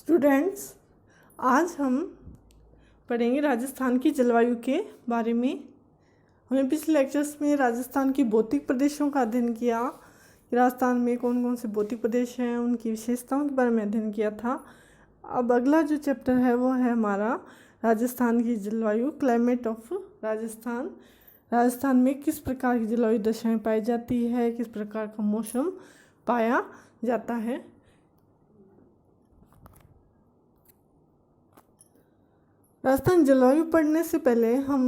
Students, आज हम पढ़ेंगे राजस्थान की जलवायु के बारे में। हमने पिछले लेक्चर्स में राजस्थान की भौतिक प्रदेशों का अध्ययन किया कि राजस्थान में कौन कौन से भौतिक प्रदेश हैं, उनकी विशेषताओं के बारे में अध्ययन किया था। अब अगला जो चैप्टर है वो है हमारा राजस्थान की जलवायु, क्लाइमेट ऑफ राजस्थान। राजस्थान में किस प्रकार की जलवायु दशाएं पाई जाती है, किस प्रकार का मौसम पाया जाता है। राजस्थान जलवायु पढ़ने से पहले हम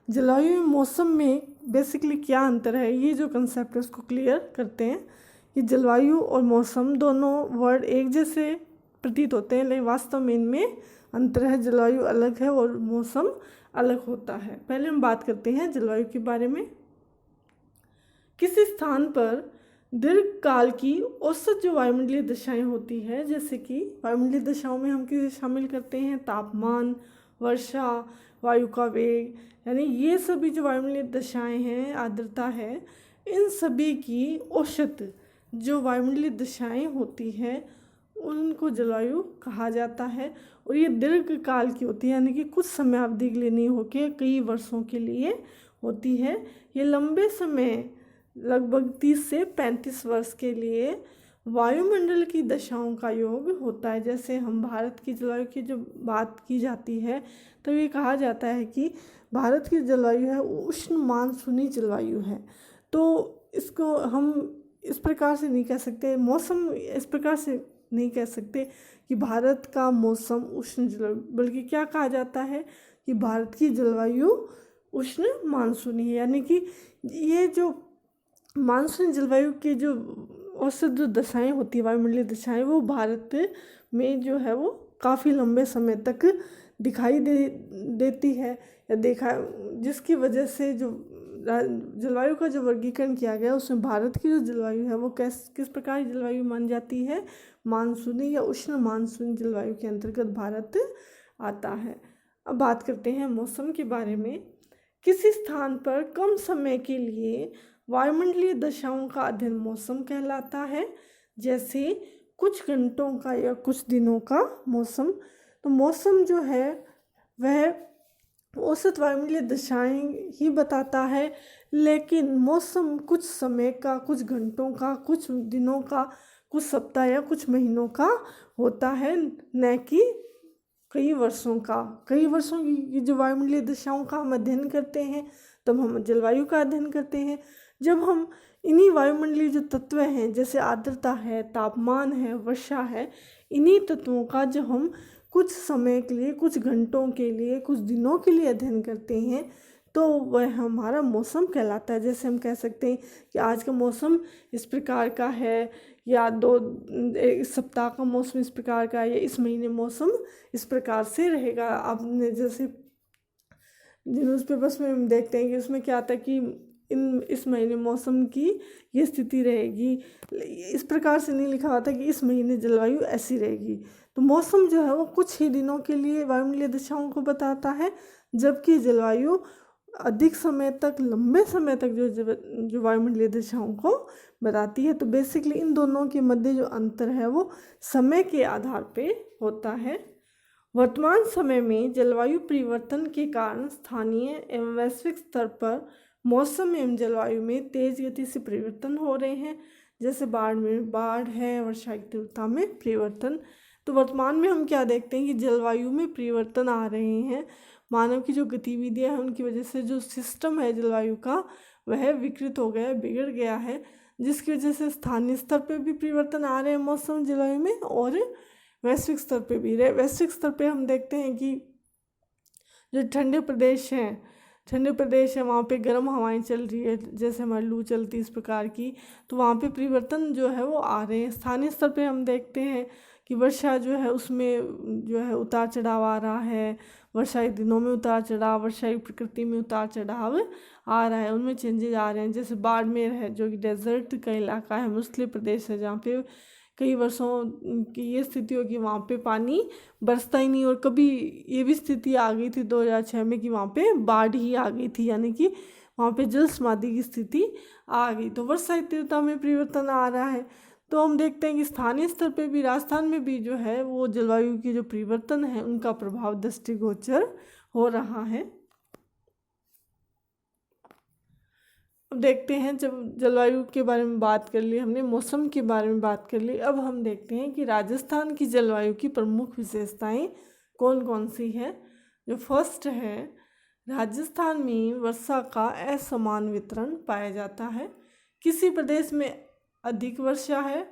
जलवायु मौसम में बेसिकली क्या अंतर है, ये जो कंसेप्ट है उसको क्लियर करते हैं। कि जलवायु और मौसम दोनों वर्ड एक जैसे प्रतीत होते हैं, लेकिन वास्तव में इनमें अंतर है। जलवायु अलग है और मौसम अलग होता है। पहले हम बात करते हैं जलवायु के बारे में। किसी स्थान पर दीर्घकाल की औसत जो वायुमंडलीय दशाएं होती है, जैसे कि वायुमंडलीय दशाओं में हम किसे शामिल करते हैं, तापमान, वर्षा, वायु का वेग, यानी ये सभी जो वायुमंडलीय दशाएं हैं, आर्द्रता है, इन सभी की औसत जो वायुमंडलीय दशाएं होती हैं उनको जलवायु कहा जाता है। और ये दीर्घकाल की होती है, यानी कि कुछ समय अवधि के लिए नहीं होके कई वर्षों के लिए होती है। ये लंबे समय लगभग 30 से 35 वर्ष के लिए वायुमंडल की दशाओं का योग होता है। जैसे हम भारत की जलवायु की जो बात की जाती है तो ये कहा जाता है कि भारत की जलवायु है उष्ण मानसूनी जलवायु है। तो इसको हम इस प्रकार से नहीं कह सकते, मौसम इस प्रकार से नहीं कह सकते कि भारत का मौसम उष्ण जलवायु, बल्कि क्या कहा जाता है कि भारत की जलवायु उष्ण मानसूनी है। यानी कि ये जो मानसून जलवायु के जो औसत जो दशाएं होती है, वायुमंडलीय दशाएं, वो भारत में जो है वो काफ़ी लंबे समय तक दिखाई देती है या देखा, जिसकी वजह से जो जलवायु का जो वर्गीकरण किया गया उसमें भारत की जो जलवायु है वो किस प्रकार की जलवायु मानी जाती है, मानसूनी या उष्ण मानसूनी जलवायु के अंतर्गत भारत आता है। अब बात करते हैं मौसम के बारे में। किसी स्थान पर कम समय के लिए वायुमंडलीय दशाओं का अध्ययन मौसम कहलाता है, जैसे कुछ घंटों का या कुछ दिनों का मौसम। तो मौसम जो है वह औसत वायुमंडलीय दशाएं ही बताता है, लेकिन मौसम कुछ समय का, कुछ घंटों का, कुछ दिनों का, कुछ सप्ताह या कुछ महीनों का होता है, न कि कई वर्षों का। कई वर्षों की जो वायुमंडलीय दशाओं का हम अध्ययन करते हैं तब हम जलवायु का अध्ययन करते हैं। जब हम इन्हीं वायुमंडलीय जो तत्व हैं, जैसे आर्द्रता है, तापमान है, वर्षा है, इन्हीं तत्वों का जब हम कुछ समय के लिए, कुछ घंटों के लिए, कुछ दिनों के लिए अध्ययन करते हैं तो वह हमारा मौसम कहलाता है। जैसे हम कह सकते हैं कि आज का मौसम इस प्रकार का है, या एक सप्ताह का मौसम इस प्रकार का है, या इस महीने मौसम इस प्रकार से रहेगा। आपने जैसे न्यूज़पेपर्स में हम देखते हैं कि उसमें क्या आता है कि इस महीने मौसम की ये स्थिति रहेगी, इस प्रकार से नहीं लिखा होता कि इस महीने जलवायु ऐसी रहेगी। तो मौसम जो है वो कुछ ही दिनों के लिए वायुमंडलीय दशाओं को बताता है, जबकि जलवायु अधिक समय तक, लंबे समय तक जो वायुमंडलीय दशाओं को बताती है। तो बेसिकली इन दोनों के मध्य जो अंतर है वो समय के आधार पे होता है। वर्तमान समय में जलवायु परिवर्तन के कारण स्थानीय एवं वैश्विक स्तर पर मौसम एवं जलवायु में तेज गति से परिवर्तन हो रहे हैं। जैसे बाढ़ में बाढ़ है, वर्षा की तीव्रता में परिवर्तन। तो वर्तमान में हम क्या देखते हैं कि जलवायु में परिवर्तन आ रहे हैं। मानव की जो गतिविधियां हैं उनकी वजह से जो सिस्टम है जलवायु का वह विकृत हो गया है, बिगड़ गया है, जिसकी वजह से स्थानीय स्तर पर भी परिवर्तन आ रहे हैं मौसम जलवायु में, और वैश्विक स्तर पे भी। वैश्विक स्तर पे हम देखते हैं कि जो ठंडे प्रदेश हैं वहाँ पे गर्म हवाएं चल रही है, जैसे हमारी लू चलती इस प्रकार की, तो वहाँ पे परिवर्तन जो है वो आ रहे हैं। स्थानीय स्तर पे हम देखते हैं कि वर्षा जो है उसमें जो है उतार चढ़ाव आ रहा है, वर्षा के दिनों में उतार चढ़ाव, वर्षा की प्रकृति में उतार चढ़ाव आ रहा है, उनमें चेंजेज आ रहे हैं। जैसे बाड़मेर है जो कि डेजर्ट का इलाका है, मुस्लिम प्रदेश है, जहाँ पे कई वर्षों की ये स्थिति होगी वहाँ पे पानी बरसता ही नहीं। और कभी ये भी स्थिति आ गई थी 2006 में कि वहाँ पे बाढ़ ही आ गई थी, यानी कि वहाँ पे जल समाधि की स्थिति आ गई। तो वर्षा की तीव्रता में परिवर्तन आ रहा है। तो हम देखते हैं कि स्थानीय स्तर पे भी राजस्थान में भी जो है वो जलवायु के जो परिवर्तन है उनका प्रभाव दृष्टिगोचर हो रहा है। अब देखते हैं, जब जलवायु के बारे में बात कर ली हमने, मौसम के बारे में बात कर ली, अब हम देखते हैं कि राजस्थान की जलवायु की प्रमुख विशेषताएं कौन कौन सी है। जो फर्स्ट है, राजस्थान में वर्षा का असमान वितरण पाया जाता है। किसी प्रदेश में अधिक वर्षा है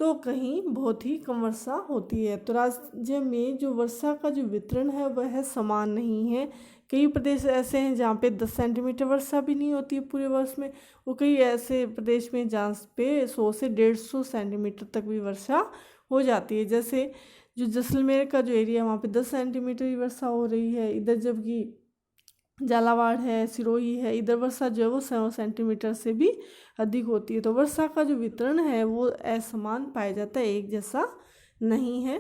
तो कहीं बहुत ही कम वर्षा होती है। तो राज्य में जो वर्षा का जो वितरण है वह समान नहीं है। कई प्रदेश ऐसे हैं जहाँ पे 10 सेंटीमीटर वर्षा भी नहीं होती है पूरे वर्ष में, और कई ऐसे प्रदेश में जहाँ पे 100 से 150 सेंटीमीटर तक भी वर्षा हो जाती है। जैसे जो जैसलमेर का जो एरिया है वहाँ पे 10 सेंटीमीटर ही वर्षा हो रही है इधर, जबकि झालावाड़ है, सिरोही है, इधर वर्षा जो है वो 100 सेंटीमीटर से भी अधिक होती है। तो वर्षा का जो वितरण है वो असमान पाया जाता है, एक जैसा नहीं है।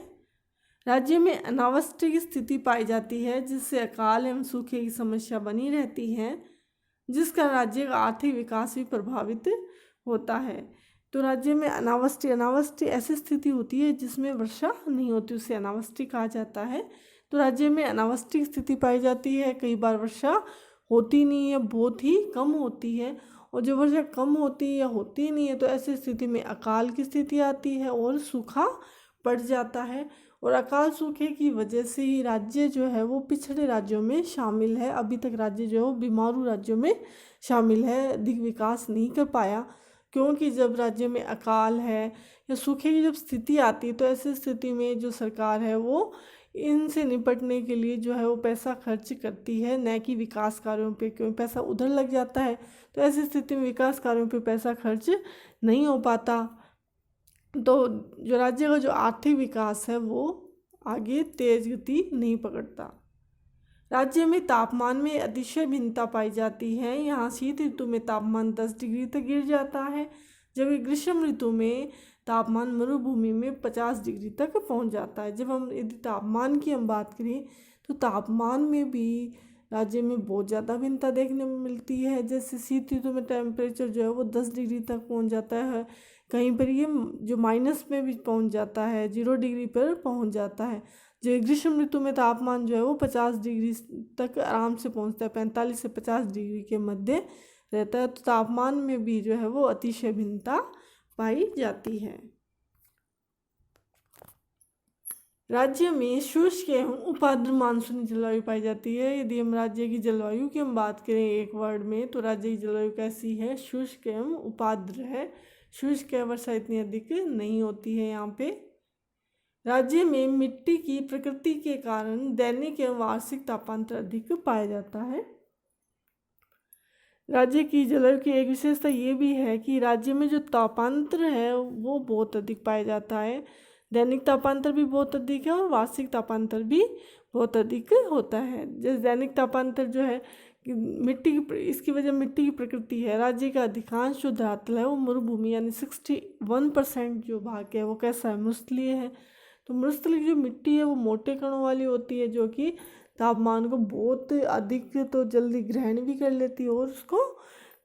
राज्य में अनावृष्टि की स्थिति पाई जाती है जिससे अकाल एवं सूखे की समस्या बनी रहती है, जिसका राज्य का आर्थिक विकास भी प्रभावित होता है। तो राज्य में अनावृष्टि ऐसी स्थिति होती है जिसमें वर्षा नहीं होती, उसे अनावृष्टि कहा जाता है। तो राज्य में अनावृष्टि की स्थिति पाई जाती है, कई बार वर्षा होती नहीं है, बहुत ही कम होती है, और जो वर्षा कम होती है या होती नहीं है तो ऐसी स्थिति में अकाल की स्थिति आती है और सूखा पड़ जाता है। और अकाल सूखे की वजह से ही राज्य जो है वो पिछड़े राज्यों में शामिल है। अभी तक राज्य जो है वो बीमारू राज्यों में शामिल है, अधिक विकास नहीं कर पाया, क्योंकि जब राज्य में अकाल है या सूखे की जब स्थिति आती है तो ऐसी स्थिति में जो सरकार है वो इनसे निपटने के लिए जो है वो पैसा खर्च करती है, न कि विकास कार्यों पे, क्योंकि पैसा उधर लग जाता है। तो ऐसी स्थिति में विकास कार्यों पे पैसा खर्च नहीं हो पाता, तो जो राज्य का जो आर्थिक विकास है वो आगे तेज गति नहीं पकड़ता। राज्य में तापमान में अतिशय भिन्नता पाई जाती है। यहाँ शीत ऋतु में तापमान 10 डिग्री तक गिर जाता है, जबकि ग्रीष्म ऋतु में तापमान मरुभूमि में 50 डिग्री तक पहुँच जाता है। जब हम यदि तापमान की हम बात करें तो तापमान में भी राज्य में बहुत ज़्यादा भिन्नता देखने में मिलती है। जैसे शीत ऋतु में टेम्परेचर जो है वो 10 डिग्री तक पहुँच जाता है, कहीं पर ये जो माइनस में भी पहुँच जाता है, 0 डिग्री पर पहुँच जाता है। जो ग्रीष्म ऋतु में तापमान जो है वो 50 डिग्री तक आराम से पहुँचता है, 45 से 50 डिग्री के मध्य रहता है। तो तापमान में भी जो है वो अतिशय भिन्नता पाई जाती है। राज्य में शुष्क एवं उपाद्र मानसूनी जलवायु पाई जाती है। यदि हम राज्य की जलवायु की हम बात करें एक वर्ड में, तो राज्य की जलवायु कैसी है? शुष्क एवं उपाद्र है। शुष्क वर्षा इतनी अधिक नहीं होती है यहाँ पे। राज्य में मिट्टी की प्रकृति के कारण दैनिक एवं वार्षिक तापांतर अधिक पाया जाता है। राज्य की जलवायु की एक विशेषता ये भी है कि राज्य में जो तापांतर है वो बहुत अधिक पाया जाता है। दैनिक तापांतर भी बहुत अधिक है और वार्षिक तापांतर भी बहुत अधिक होता है। जैसे दैनिक तापांतर जो है मिट्टी की, इसकी वजह मिट्टी की प्रकृति है। राज्य का अधिकांश जो धरातल है वो मरुभूमि यानी 61% जो भाग है वो कैसा है? मरुस्थलीय है। तो मरुस्थलीय जो मिट्टी है वो मोटे कणों वाली होती है, जो कि तापमान को बहुत अधिक तो जल्दी ग्रहण भी कर लेती है और उसको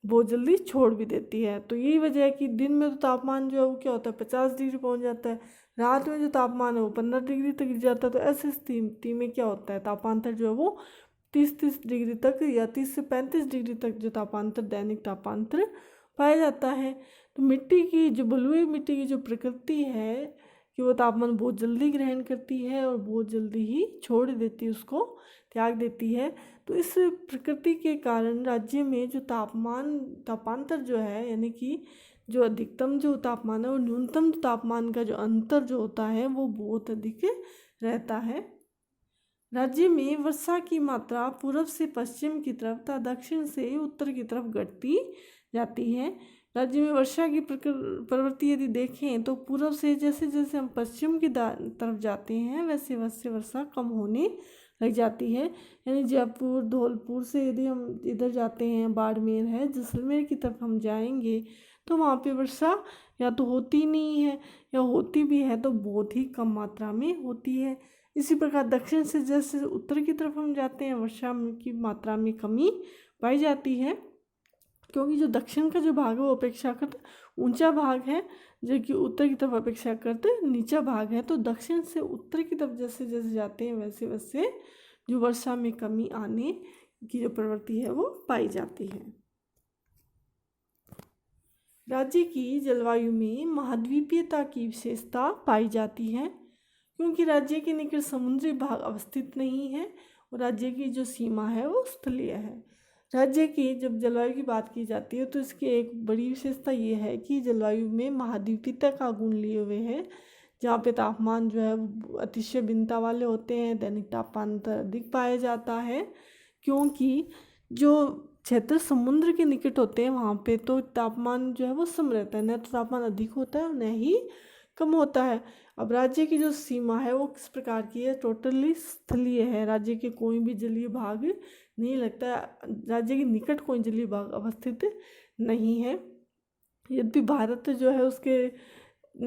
बहुत जल्दी छोड़ भी देती है। तो यही वजह है कि दिन में तो तापमान जो है वो क्या होता है 50 डिग्री पहुंच जाता है, रात में जो तापमान है वो 15 डिग्री तक गिर जाता है। तो ऐसी स्थिति में क्या होता है, तापांतर जो है वो 30 डिग्री तक या 30 से 35 डिग्री तक जो तापांतर दैनिक तापांतर पाया जाता है। तो मिट्टी की जो बलुई मिट्टी की जो प्रकृति है कि वो तापमान बहुत जल्दी ग्रहण करती है और बहुत जल्दी ही छोड़ देती है, उसको त्याग देती है। तो इस प्रकृति के कारण राज्य में जो तापांतर जो है, यानी कि जो अधिकतम जो तापमान है और न्यूनतम तापमान का जो अंतर जो होता है वो बहुत अधिक रहता है। राज्य में वर्षा की मात्रा पूर्व से पश्चिम की तरफ तथा दक्षिण से उत्तर की तरफ घटती जाती है। राज्य में वर्षा की प्रवृत्ति यदि देखें तो पूर्व से जैसे जैसे हम पश्चिम की तरफ जाते हैं वैसे वैसे वर्षा कम होने लग जाती है। यानी जयपुर धौलपुर से यदि हम इधर जाते हैं, बाड़मेर है, जैसलमेर की तरफ हम जाएंगे तो वहाँ पे वर्षा या तो होती नहीं है या होती भी है तो बहुत ही कम मात्रा में होती है। इसी प्रकार दक्षिण से जैसे उत्तर की तरफ हम जाते हैं वर्षा की मात्रा में कमी पाई जाती है। क्योंकि जो दक्षिण का जो भाग है वो अपेक्षाकृत ऊंचा भाग है, जबकि उत्तर की तरफ अपेक्षाकृत नीचा भाग है। तो दक्षिण से उत्तर की तरफ जैसे जैसे जाते हैं वैसे वैसे जो वर्षा में कमी आने की जो प्रवृत्ति है वो पाई जाती है। राज्य की जलवायु में महाद्वीपीयता की विशेषता पाई जाती है, क्योंकि राज्य के निकट समुद्री भाग अवस्थित नहीं है और राज्य की जो सीमा है वो स्थलीय है। राज्य की जब जलवायु की बात की जाती है तो इसकी एक बड़ी विशेषता ये है कि जलवायु में महाद्वीपीयता का गुण लिए हुए है, जहाँ पे तापमान जो है अतिशय भिन्नता वाले होते हैं, दैनिक तापमान अंतर अधिक पाया जाता है। क्योंकि जो क्षेत्र समुद्र के निकट होते हैं वहाँ पे तो तापमान जो है वो सम रहता है, न तो तापमान अधिक होता है और न ही कम होता है। अब राज्य की जो सीमा है वो किस प्रकार की है, टोटली स्थलीय है। राज्य के कोई भी जलीय भाग नहीं लगता, राज्य के निकट कोई जलीय भाग अवस्थित नहीं है। यद्यपि भारत जो है उसके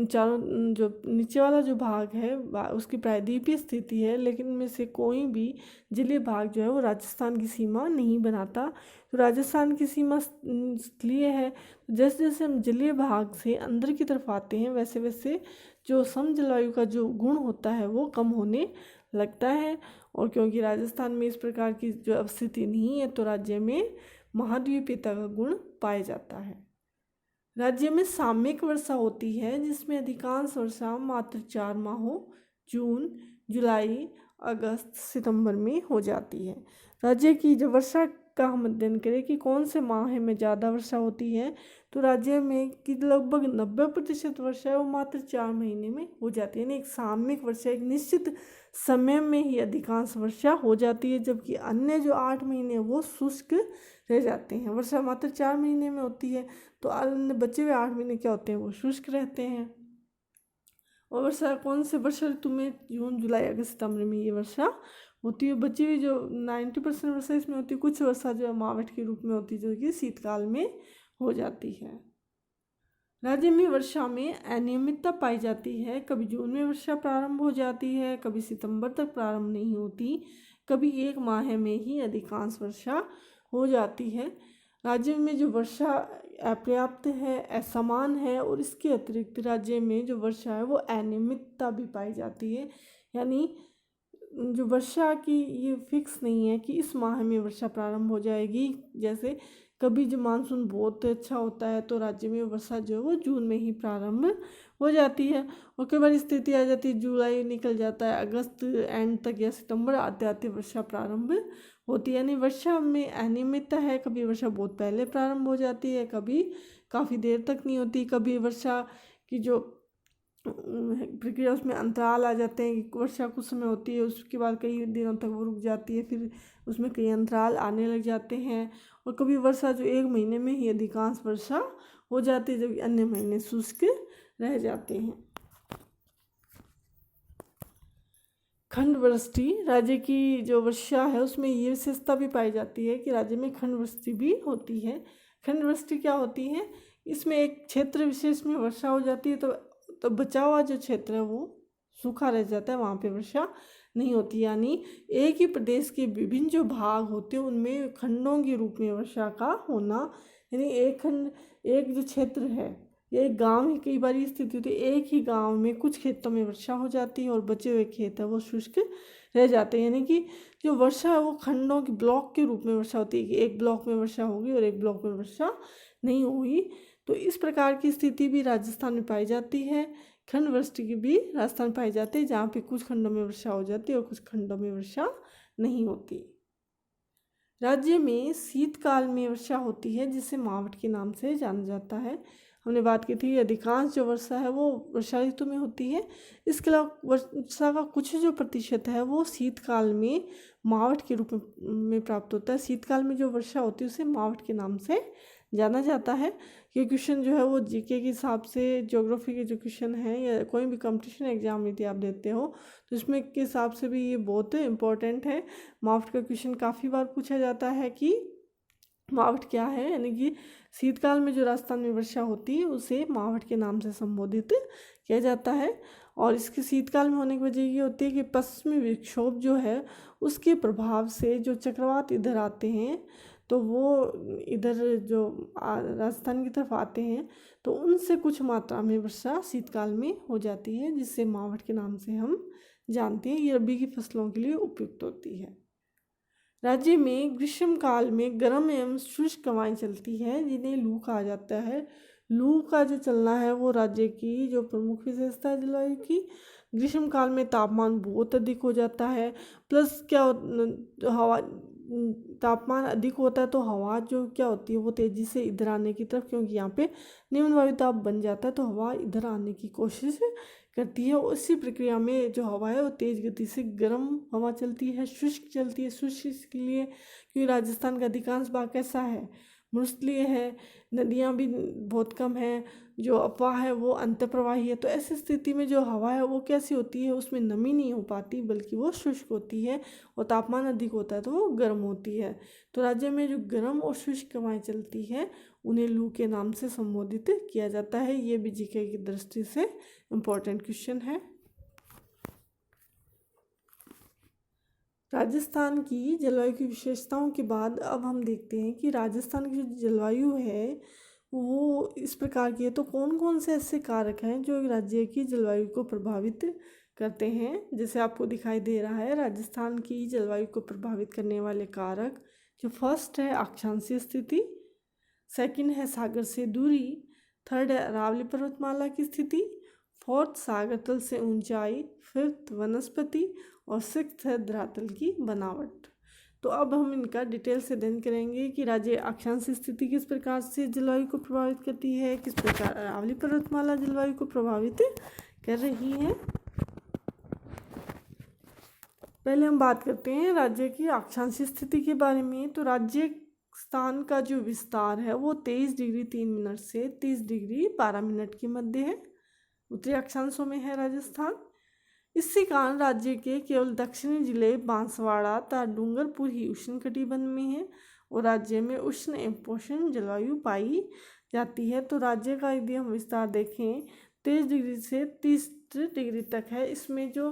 चारों जो नीचे वाला जो भाग है उसकी प्रायद्वीपीय स्थिति है, लेकिन इनमें से कोई भी जलीय भाग जो है वो राजस्थान की सीमा नहीं बनाता। तो राजस्थान की सीमा स्थलीय है। जैसे जैसे हम जलीय भाग से अंदर की तरफ आते हैं वैसे वैसे जो सम जलवायु का जो गुण होता है वो कम होने लगता है। और क्योंकि राजस्थान में इस प्रकार की जो अवस्थिति नहीं है तो राज्य में महाद्वीपीयता का गुण पाया जाता है। राज्य में सामयिक वर्षा होती है, जिसमें अधिकांश वर्षा मात्र 4 माहों जून, जुलाई, अगस्त, सितंबर में हो जाती है। राज्य की जो वर्षा का हम अध्ययन करें कि कौन से माह में ज़्यादा वर्षा होती है, तो राज्य में कि लगभग 90% वर्षा है वो मात्र 4 महीने में हो जाती है। यानी एक सामयिक वर्षा एक निश्चित समय में ही अधिकांश वर्षा हो जाती है, जबकि अन्य जो 8 महीने वो शुष्क रह जाते हैं। वर्षा मात्र 4 महीने में होती है तो अन्य बचे हुए 8 महीने क्या होते हैं, वो शुष्क रहते हैं। और वर्षा कौन से वर्षा ऋतु में, जून, जुलाई, अगस्त, सितंबर में ये वर्षा होती है। बची हुई जो 90% वर्षा इसमें होती है। कुछ वर्षा जो है मावठ के रूप में होती है, जो कि शीतकाल में हो जाती है। राज्य में वर्षा में अनियमितता पाई जाती है। कभी जून में वर्षा प्रारंभ हो जाती है, कभी सितंबर तक प्रारंभ नहीं होती, कभी 1 माह में ही अधिकांश वर्षा हो जाती है। राज्य में जो वर्षा अपर्याप्त है, असमान है, और इसके अतिरिक्त राज्य में जो वर्षा है वो अनियमितता भी पाई जाती है। यानी जो वर्षा की ये फिक्स नहीं है कि इस माह में वर्षा प्रारंभ हो जाएगी। जैसे कभी जो मानसून बहुत अच्छा होता है तो राज्य में वर्षा जो है वो जून में ही प्रारंभ हो जाती है, और कई बार स्थिति आ जाती है जुलाई निकल जाता है, अगस्त एंड तक या सितंबर आते आते वर्षा प्रारंभ होती है। यानी वर्षा में अनियमितता है, कभी वर्षा बहुत पहले प्रारंभ हो जाती है, कभी काफ़ी देर तक नहीं होती, कभी वर्षा की जो प्रक्रिया उसमें अंतराल आ जाते हैं कि वर्षा कुछ समय होती है उसके बाद कई दिनों तक वो रुक जाती है, फिर उसमें कई अंतराल आने लग जाते हैं। और कभी वर्षा जो 1 महीने में ही अधिकांश वर्षा हो जाती है, जबकि अन्य महीने शुष्क रह जाते हैं। खंड वृष्टि, राज्य की जो वर्षा है उसमें ये विशेषता भी पाई जाती है कि राज्य में खंड वृष्टि भी होती है। खंड वृष्टि क्या होती है, इसमें एक क्षेत्र विशेष में वर्षा हो जाती है तो बचा हुआ जो क्षेत्र है वो सूखा रह जाता है, वहाँ पे वर्षा नहीं होती। यानी एक ही प्रदेश के विभिन्न जो भाग होते हैं उनमें खंडों के रूप में वर्षा का होना, यानी एक खंड, एक जो क्षेत्र है, एक गांव ही कई बार स्थिति होती है, एक ही गांव में कुछ खेतों में वर्षा हो जाती है और बचे हुए खेत है वो शुष्क रह जाते हैं। यानी कि जो वर्षा है वो खंडों के ब्लॉक के रूप में वर्षा होती है कि एक ब्लॉक में वर्षा होगी और एक ब्लॉक में वर्षा नहीं होगी। तो इस प्रकार की स्थिति भी राजस्थान में पाई जाती है। खंड वृष्टि की भी राजस्थान पाई जाती है, जहाँ पे कुछ खंडों में वर्षा हो जाती है और कुछ खंडों में वर्षा नहीं होती। राज्य में शीतकाल में वर्षा होती है, जिसे मावठ के नाम से जाना जाता है। हमने बात की थी अधिकांश जो वर्षा है वो वर्षा ऋतु में होती है। इसके अलावा वर्षा का कुछ जो प्रतिशत है वो शीतकाल में मावठ के रूप में प्राप्त होता है। शीतकाल में जो वर्षा होती है उसे मावठ के नाम से जाना जाता है। ये क्वेश्चन जो है वो जीके के हिसाब से, ज्योग्राफी के जो क्वेश्चन है या कोई भी कंपटीशन एग्जाम यदि आप देते हो तो इसमें के हिसाब से भी ये बहुत इम्पोर्टेंट है। मावठ का क्वेश्चन काफ़ी बार पूछा जाता है कि मावठ क्या है, यानी कि शीतकाल में जो राजस्थान में वर्षा होती है उसे मावठ के नाम से संबोधित किया जाता है। और इसके शीतकाल में होने की वजह ये होती है कि पश्चिमी विक्षोभ जो है उसके प्रभाव से जो चक्रवात इधर आते हैं तो तो वो इधर जो राजस्थान की तरफ आते हैं तो उनसे कुछ मात्रा में वर्षा शीतकाल में हो जाती है, जिससे मावठ के नाम से हम जानते हैं। ये रबी की फसलों के लिए उपयुक्त होती है। राज्य में ग्रीष्म काल में गर्म एवं शुष्क हवाएं चलती हैं, जिन्हें लू कहा जाता है। लू का जो चलना है वो राज्य की जो प्रमुख विशेषता है जलवायु की। ग्रीष्म काल में तापमान बहुत अधिक हो जाता है, प्लस हवा तापमान अधिक होता है तो हवा जो क्या होती है वो तेज़ी से इधर आने की तरफ, क्योंकि यहाँ पे निम्न वायु दाब बन जाता है तो हवा इधर आने की कोशिश करती है। उसी प्रक्रिया में जो हवा है वो तेज़ गति से गर्म हवा चलती है, शुष्क चलती है। शुष्क इसलिए क्योंकि राजस्थान का अधिकांश भाग कैसा है, मरुस्थलीय है, नदियाँ भी बहुत कम हैं, जो अफवाह है वो अंतःप्रवाही है। तो ऐसी स्थिति में जो हवा है वो कैसी होती है, उसमें नमी नहीं हो पाती बल्कि वो शुष्क होती है, और तापमान अधिक होता है तो वो गर्म होती है। तो राज्य में जो गर्म और शुष्क हवाएं चलती है उन्हें लू के नाम से संबोधित किया जाता है। ये भी जीके की दृष्टि से इम्पोर्टेंट क्वेश्चन है। राजस्थान की जलवायु की विशेषताओं के बाद अब हम देखते हैं कि राजस्थान की जो जलवायु है वो इस प्रकार की है। तो कौन कौन से ऐसे कारक हैं जो राज्य की जलवायु को प्रभावित करते हैं। जैसे आपको दिखाई दे रहा है राजस्थान की जलवायु को प्रभावित करने वाले कारक, जो फर्स्ट है अक्षांशीय स्थिति, सेकंड है सागर से दूरी, थर्ड है अरावली पर्वतमाला की स्थिति, फोर्थ सागर तल से ऊंचाई, फिफ्थ वनस्पति, और सिक्स्थ है धरातल की बनावट। तो अब हम इनका डिटेल से अध्ययन करेंगे कि राज्य अक्षांशीय स्थिति किस प्रकार से जलवायु को प्रभावित करती है, किस प्रकार अरावली पर्वतमाला जलवायु को प्रभावित कर रही है। पहले हम बात करते हैं राज्य की अक्षांशीय स्थिति के बारे में। तो राजस्थान का जो विस्तार है वो 23 डिग्री 3 मिनट से 30 डिग्री 12 मिनट के मध्य है, उत्तरी अक्षांशों में है राजस्थान। इसी कारण राज्य के केवल दक्षिणी जिले बांसवाड़ा तथा डूंगरपुर ही उष्णकटिबंध में है, और राज्य में उष्ण एवं पोषण जलवायु पाई जाती है। तो राज्य का यदि हम विस्तार देखें 23 डिग्री से 30 डिग्री तक है। इसमें जो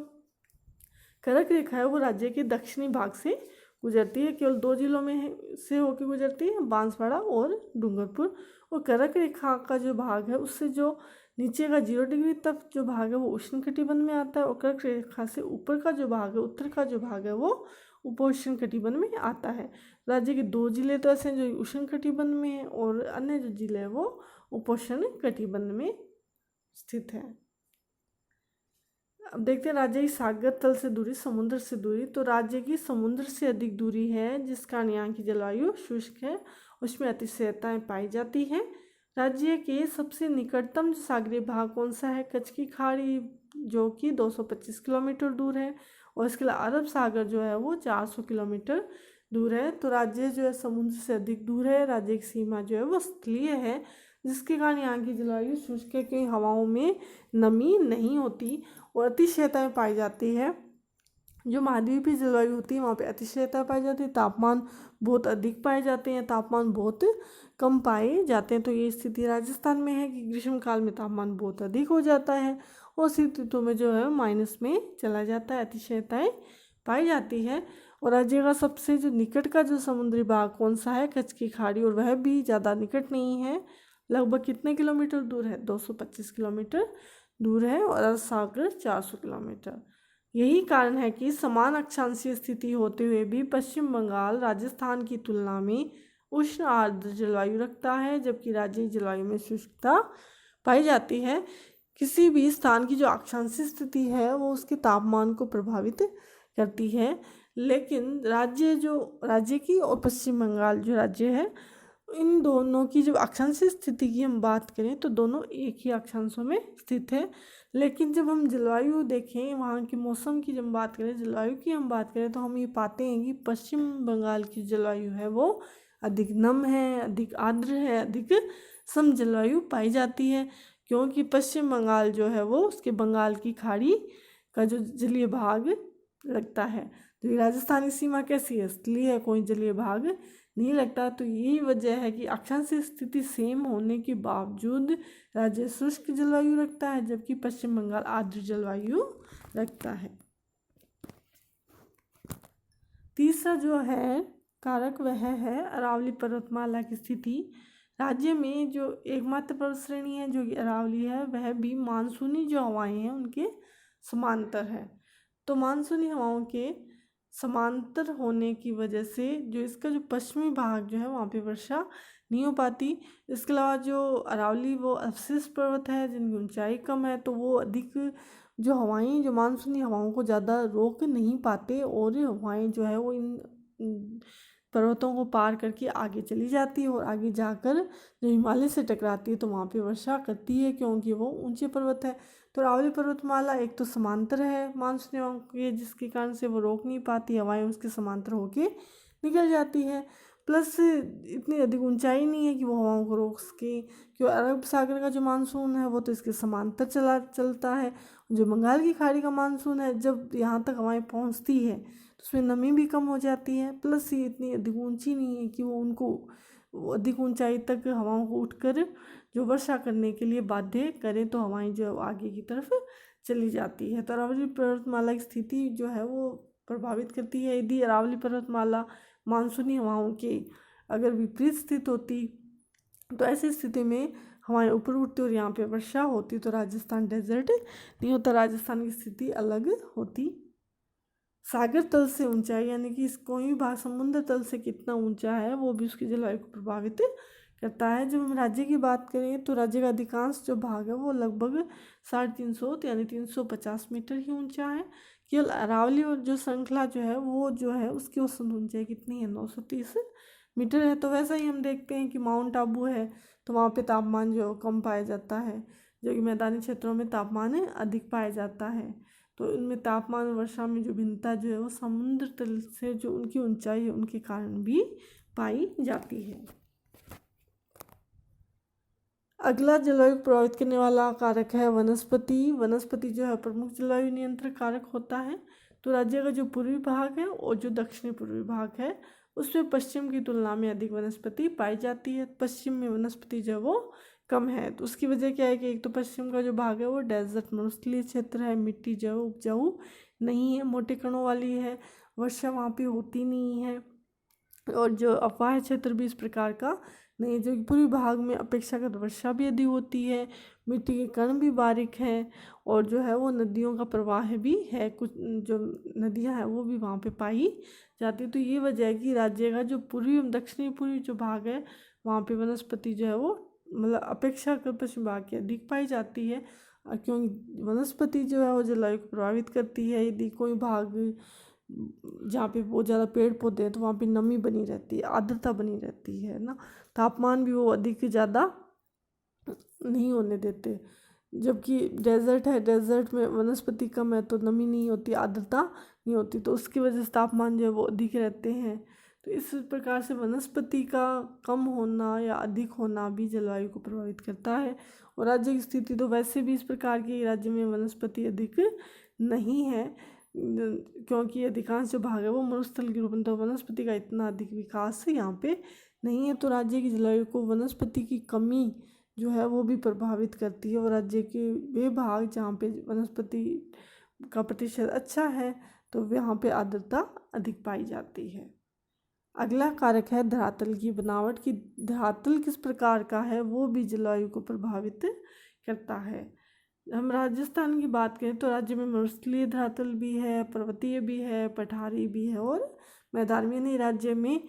कर्क रेखा है वो राज्य के दक्षिणी भाग से गुजरती है, केवल 2 जिलों में से होकर गुजरती है, बांसवाड़ा और डूंगरपुर। और कर्क रेखा का जो भाग है उससे जो नीचे का 0 डिग्री तक जो भाग है वो उष्णकटिबंध में आता है, और कर्क रेखा से ऊपर का जो भाग है, उत्तर का जो भाग है वो उपोष्णकटिबंध में आता है। राज्य के 2 जिले तो ऐसे जो उष्णकटिबंध में है, और अन्य जो जिले हैं वो उपोष्णकटिबंध में स्थित है। अब देखते हैं राज्य की सागर तल से दूरी, समुद्र से दूरी। तो राज्य की समुद्र से अधिक दूरी है, जिस कारण यहाँ की जलवायु शुष्क है, उसमें अतिशयताएं पाई जाती हैं। राज्य के सबसे निकटतम जो सागरीय भाग कौन सा है, कच्छ की खाड़ी, जो कि 225 किलोमीटर दूर है, और इसके अलावा अरब सागर जो है वो 400 किलोमीटर दूर है। तो राज्य जो है समुद्र से अधिक दूर है। राज्य की सीमा जो है वो स्थलीय है, जिसके कारण यहाँ की जलवायु शुष्क है, क्योंकि हवाओं में नमी नहीं होती और अतिशयताएं पाई जाती है। जो महाद्वीपीय जलवायु होती है वहाँ पे अतिशयता पाई जाती है, तापमान बहुत अधिक पाए जाते हैं, तापमान बहुत कम पाए जाते हैं। तो ये स्थिति राजस्थान में है कि ग्रीष्म काल में तापमान बहुत अधिक हो जाता है, और शीत ऋतु में जो है माइनस में चला जाता है, अतिशयताएं पाई जाती है। और राज्य का सबसे जो निकट का जो समुद्री भाग कौन सा है, कच्छ की खाड़ी, और वह भी ज़्यादा निकट नहीं है, लगभग कितने किलोमीटर दूर है, 225 किलोमीटर दूर है, और अरब सागर 400 किलोमीटर। यही कारण है कि समान अक्षांशीय स्थिति होते हुए भी पश्चिम बंगाल राजस्थान की तुलना में उष्ण आर्द्र जलवायु रखता है, जबकि राज्य की जलवायु में शुष्कता पाई जाती है। किसी भी स्थान की जो अक्षांशीय स्थिति है वो उसके तापमान को प्रभावित करती है, लेकिन राज्य की और पश्चिम बंगाल जो राज्य है, इन दोनों की जो अक्षांशीय स्थिति की हम बात करें तो दोनों एक ही अक्षांशों में स्थित है। लेकिन जब हम जलवायु देखें, वहाँ के मौसम की जब बात करें, जलवायु की हम बात करें, तो हम ये पाते हैं कि पश्चिम बंगाल की जलवायु है वो अधिक नम है, अधिक आर्द्र है, अधिक सम जलवायु पाई जाती है, क्योंकि पश्चिम बंगाल जो है वो उसके बंगाल की खाड़ी का जो जलीय भाग लगता है। तो राजस्थानी सीमा कैसी है, स्थलीय है, कोई जलीय भाग नहीं लगता। तो यही वजह है कि अक्षांशीय स्थिति सेम होने के बावजूद राज्य शुष्क जलवायु रखता है, जबकि पश्चिम बंगाल आर्द्र जलवायु रखता है। तीसरा जो है कारक वह है अरावली पर्वतमाला की स्थिति। राज्य में जो एकमात्र पर्वत श्रेणी है जो कि अरावली है, वह भी मानसूनी जो हवाएं हैं उनके समांतर है। तो मानसूनी हवाओं के समांतर होने की वजह से जो इसका जो पश्चिमी भाग जो है वहाँ पे वर्षा नहीं हो पाती। इसके अलावा जो अरावली वो अवशिष्ट पर्वत है जिनकी ऊंचाई कम है, तो वो अधिक जो हवाएं जो मानसूनी हवाओं को ज़्यादा रोक नहीं पाते और हवाएं जो है वो इन पर्वतों को पार करके आगे चली जाती है और आगे जाकर जो हिमालय से टकराती है तो वहाँ पे वर्षा करती है, क्योंकि वो ऊंचे पर्वत है। तो अरावली पर्वतमाला एक तो समांतर है मानसूनी हवाओं के, जिसके कारण से वो रोक नहीं पाती, हवाएं उसके समांतर होके निकल जाती है। प्लस इतनी अधिक ऊंचाई नहीं है कि वो हवाओं को रोक सके, क्योंकि अरब सागर का जो मानसून है वो तो इसके समांतर चलता है। जो बंगाल की खाड़ी का मानसून है, जब यहाँ तक हवाएं पहुँचती है तो उसमें नमी भी कम हो जाती है। प्लस ये इतनी अधिक ऊंची नहीं है कि वो उनको अधिक ऊंचाई तक हवाओं को उठकर जो वर्षा करने के लिए बाध्य करें, तो हवाएं जो आगे की तरफ चली जाती है। तो अरावली पर्वतमाला की स्थिति जो है वो प्रभावित करती है। यदि अरावली पर्वतमाला मानसूनी हवाओं के अगर विपरीत स्थित होती तो ऐसी स्थिति में हवाएं ऊपर उठती और यहाँ पे वर्षा होती तो राजस्थान डेजर्ट नहीं होता, राजस्थान की स्थिति अलग होती। सागर तल से ऊंचाई यानी कि कोई भी भाग समुद्र तल से कितना ऊंचा है वो भी उसकी जलवायु को प्रभावित करता है। जब हम राज्य की बात करें तो राज्य का अधिकांश जो भाग है वो लगभग 350 यानी 350 मीटर ही ऊंचा है। केवल अरावली जो श्रृंखला जो है वो जो है उसकी औसत ऊंचाई कितनी है, 930 मीटर है। तो वैसा ही हम देखते हैं कि माउंट आबू है तो वहाँ पे तापमान जो कम पाया जाता है, जो कि मैदानी क्षेत्रों में तापमान अधिक पाया जाता है। तो इनमें तापमान वर्षा में जो भिन्नता जो है वो समुद्र तल से जो उनकी ऊंचाई है उनके कारण भी पाई जाती है। अगला जलवायु प्रभावित करने वाला कारक है वनस्पति। वनस्पति जो है प्रमुख जलवायु नियंत्रण कारक होता है। तो राज्य का जो पूर्वी भाग है और जो दक्षिणी पूर्वी भाग है उसमें पश्चिम की तुलना में अधिक वनस्पति पाई जाती है। पश्चिम में वनस्पति जो वो कम है, तो उसकी वजह क्या है कि एक तो पश्चिम का जो भाग है वो डेजर्ट मरुस्थलीय क्षेत्र है, मिट्टी जो है उपजाऊ नहीं है, मोटे कणों वाली है, वर्षा वहाँ पे होती नहीं है। और जो अफवाह क्षेत्र भी इस प्रकार का नहीं, जो पूर्वी भाग में अपेक्षाकृत वर्षा भी अधिक होती है, मिट्टी के कण भी बारीक हैं और जो है वो नदियों का प्रवाह भी है, कुछ जो नदियां हैं वो भी वहाँ पे पाई जाती है। तो ये वजह है कि राज्य का जो पूर्वी एवं दक्षिणी पूर्वी जो भाग है वहाँ पे वनस्पति जो है वो मतलब अपेक्षाकृत पश्चिम भाग की अधिक पाई जाती है, क्योंकि वनस्पति जो है वो जलवायु को प्रभावित करती है। यदि कोई भाग जहाँ पे बहुत ज़्यादा पेड़ पौधे हैं तो वहाँ पे नमी बनी रहती है, आर्द्रता बनी रहती है ना, तापमान भी वो अधिक ज़्यादा नहीं होने देते। जबकि डेजर्ट है, डेजर्ट में वनस्पति कम है तो नमी नहीं होती, आर्द्रता नहीं होती, तो उसकी वजह से तापमान जो है वो अधिक रहते हैं। तो इस प्रकार से वनस्पति का कम होना या अधिक होना भी जलवायु को प्रभावित करता है। और राज्य की स्थिति तो वैसे भी इस प्रकार की, राज्य में वनस्पति अधिक नहीं है क्योंकि अधिकांश जो भाग है वो मरुस्थल के रूप में, तो वनस्पति का इतना अधिक विकास यहाँ पे नहीं है। तो राज्य की जलवायु को वनस्पति की कमी जो है वो भी प्रभावित करती है। और राज्य के वे भाग जहाँ पे वनस्पति का प्रतिशत अच्छा है तो वहाँ पे आर्द्रता अधिक पाई जाती है। अगला कारक है धरातल की बनावट की धरातल किस प्रकार का है वो भी जलवायु को प्रभावित करता है। हम राजस्थान की बात करें तो राज्य में मरुस्थलीय धरातल भी है, पर्वतीय भी है, पठारी भी है और मैदानी। यानी राज्य में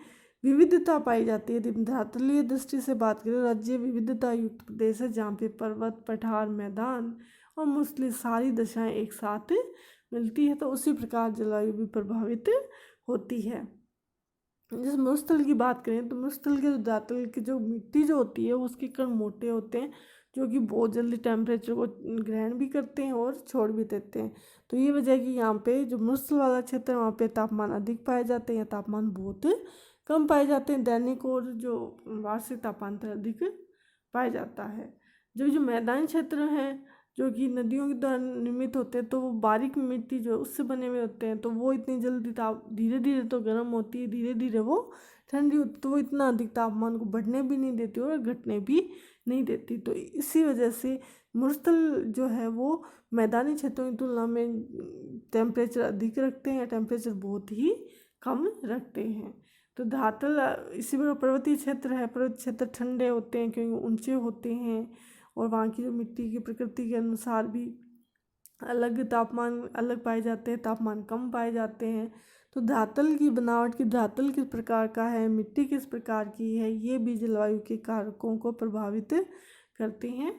विविधता पाई जाती है। यदि धरातलीय दृष्टि से बात करें तो राज्य विविधता युक्त प्रदेश है जहाँ पे पर्वत, पठार, मैदान और मरुस्थलीय सारी दशाएं एक साथ मिलती है, तो उसी प्रकार जलवायु भी प्रभावित होती है। जैसे मरुस्थल की बात करें तो मरुस्थल के धरातल की जो मिट्टी जो होती है उसके कण मोटे होते हैं जो कि बहुत जल्दी टेम्परेचर को ग्रहण भी करते हैं और छोड़ भी देते हैं। तो ये वजह है कि यहाँ पे जो मरुस्थल वाला क्षेत्र है वहाँ पे तापमान अधिक पाए जाते हैं, तापमान बहुत कम पाए जाते हैं, दैनिक और जो वार्षिक तापमान अधिक पाया जाता है। जो मैदानी क्षेत्र हैं जो कि नदियों के द्वारा निर्मित होते हैं तो वो बारीक मिट्टी जो उससे बने हुए होते हैं, तो वो इतनी जल्दी धीरे धीरे तो गर्म होती है, धीरे धीरे वो ठंडी होती, तो वो इतना अधिक तापमान को बढ़ने भी नहीं देती और घटने भी नहीं देती। तो इसी वजह से मरुस्थल जो है वो मैदानी क्षेत्रों की तुलना में टेम्परेचर अधिक रखते हैं, टेम्परेचर बहुत ही कम रखते हैं। तो धरातल इसी प्रकार पर्वतीय क्षेत्र है, पर्वतीय क्षेत्र ठंडे होते हैं क्योंकि ऊंचे होते हैं और वहाँ की जो मिट्टी की प्रकृति के अनुसार भी अलग तापमान अलग पाए जाते हैं, तापमान कम पाए जाते हैं। तो धरातल की बनावट की धरातल किस प्रकार का है, मिट्टी किस प्रकार की है, ये भी जलवायु के कारकों को प्रभावित करते हैं।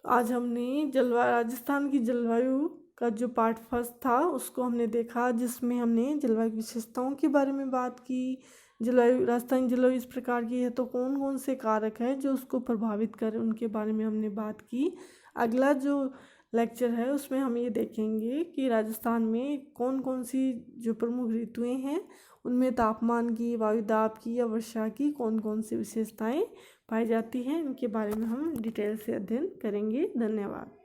आज हमने राजस्थान की जलवायु का जो पार्ट फर्स्ट था उसको हमने देखा, जिसमें हमने जलवायु विशेषताओं के बारे में बात की। राजस्थान की जलवायु इस प्रकार की है तो कौन कौन से कारक हैं जो उसको प्रभावित करें, उनके बारे में हमने बात की। अगला जो लेक्चर है उसमें हम ये देखेंगे कि राजस्थान में कौन कौन सी जो प्रमुख ऋतुएं हैं उनमें तापमान की, वायुदाब की या वर्षा की कौन कौन सी विशेषताएं पाई जाती हैं, इनके बारे में हम डिटेल से अध्ययन करेंगे। धन्यवाद।